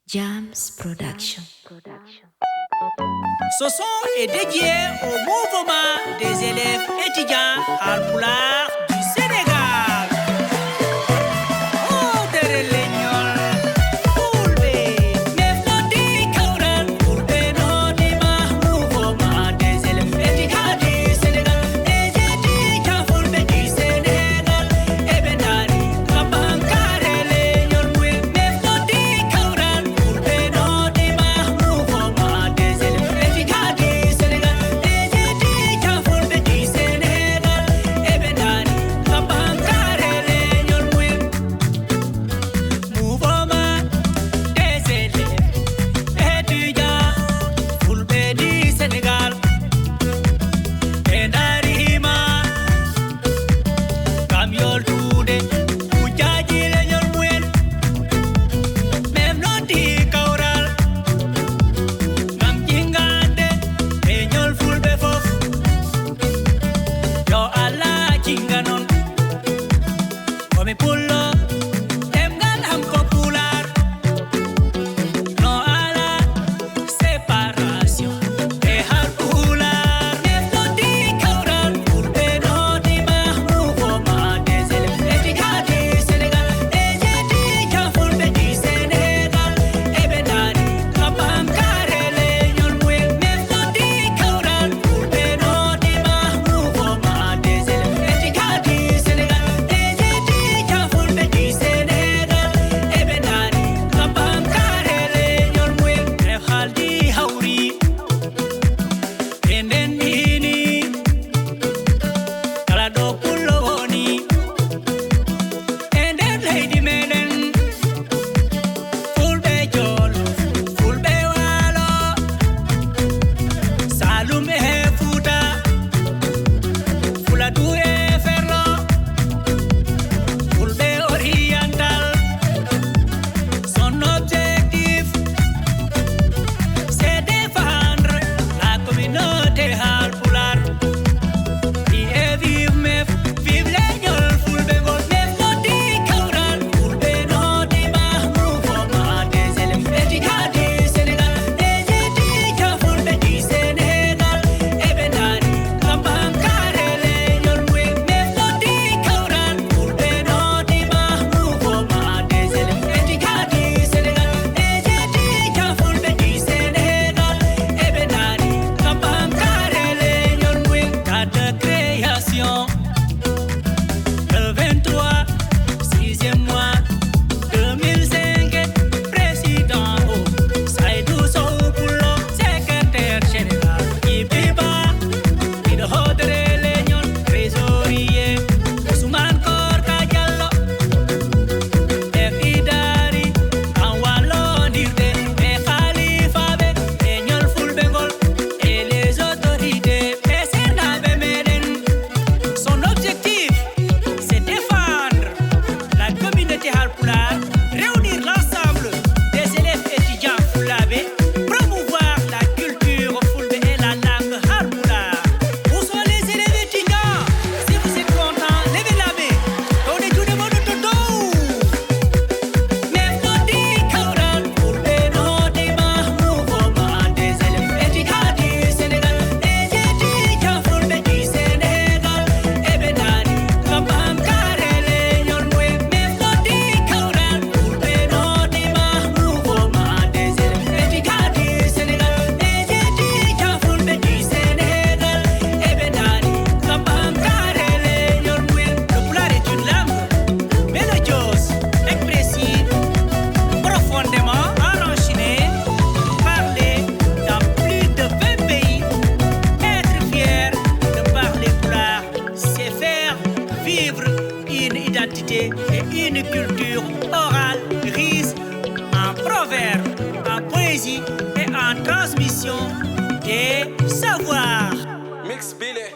Jams Production. Ce son est dédié au mouvement des élèves étudiants Haalpulaar du Sénégal. Oh, Dereleñol, Fulbe, Meflodi Kauran, Fulbe no dima mouvement des élèves étudiants du Sénégal. Les étudiants Fulbe du Sénégal, Ebenari, Kabankare Leñol Moué, Meflodi Kauran, Fulbe no dima mouvement des élèves étudiants du Sénégal. Les étudiants Fulbe du Sénégal, Ebenari, Kabankare Leñol Moué. Mouvement des élèves étudiants Fulbe du Sénégal. Endarima Kamiol Tude Ujaji Leñol Muen Mem Noti Kaural Nam Jingande Leñol Fulbe Fof Yo Allah Jinganon Komi Pullo Demgal Ham ko Pular No ala séparation et Haalpulaar Meflodi Kauran Fulbe no dima mouvement des élèves étudiants du Sénégal. Les étudiants Fulbe du Sénégal, Ebenari, Kabankare Leñol Moué. Meflodi Kauran Fulbe no dima mouvement des élèves étudiants du Sénégal. Les étudiants Fulbe du Sénégal, Ebenari, Kabankare Leñol Moué. Ref Haaldi Hawri Enden nini kala ɗo pullo woni e nder leydi meɗen fulɓe jolo fulɓe waalo salum e fuuta fuladu e ferlo fulɓe oriental son objectif c'est défendre la communauté Haalpulaar. Et vive Mef, vive Leñol Fulbe Ngol. Meflodi Kauran Fulbe no dima mouvement des élèves étudiants du Sénégal. Les étudiants Fulbe du Sénégal, Ebenari, Kabankare Leñol Moué. Meflodi Kauran Fulbe no dima mouvement des élèves étudiants du Sénégal. Les étudiants Fulbe du Sénégal, Ebenari, Kabankare Leñol Moué. Date de création le 23 6e mois 2005. Président Saïdou Sow Poulo, secrétaire général Ibiba Ido Dereleñol, trésorier Ousmane Korka Diallo, Idari en wallondirde et Khalifaɓe Leñol Fulbe Ngol et les autorités Senaɓe meɗen. Son objectif, c'est défendre la communauté Haalpulaar, réunir l'ensemble des élèves étudiants Fulabé, promouvoir la culture Fulbe et la langue Haalpulaar. Où sont les élèves étudiants? Si vous êtes contents, levez la main. Donnez tout le monde toto. Meflodi Kauran Fulbe no dima mouvement des élèves étudiants du Sénégal. Les étudiants Fulbe du Sénégal, Ebenari, Kabankare Leñol Moué. Meflodi Kauran Fulbe no dima mouvement des élèves étudiants du Sénégal. Les étudiants Fulbe du Sénégal, Ebenari, Kabankare Leñol Moué. Le pulaar est une langue mélodieuse, expressive, profondément enracinée, parlée dans plus de 20 pays. Être fier de parler pulaar, c'est faire vivre une identité et une culture orale riche en proverbes, en poésie et en transmission des savoirs. Mix Billy.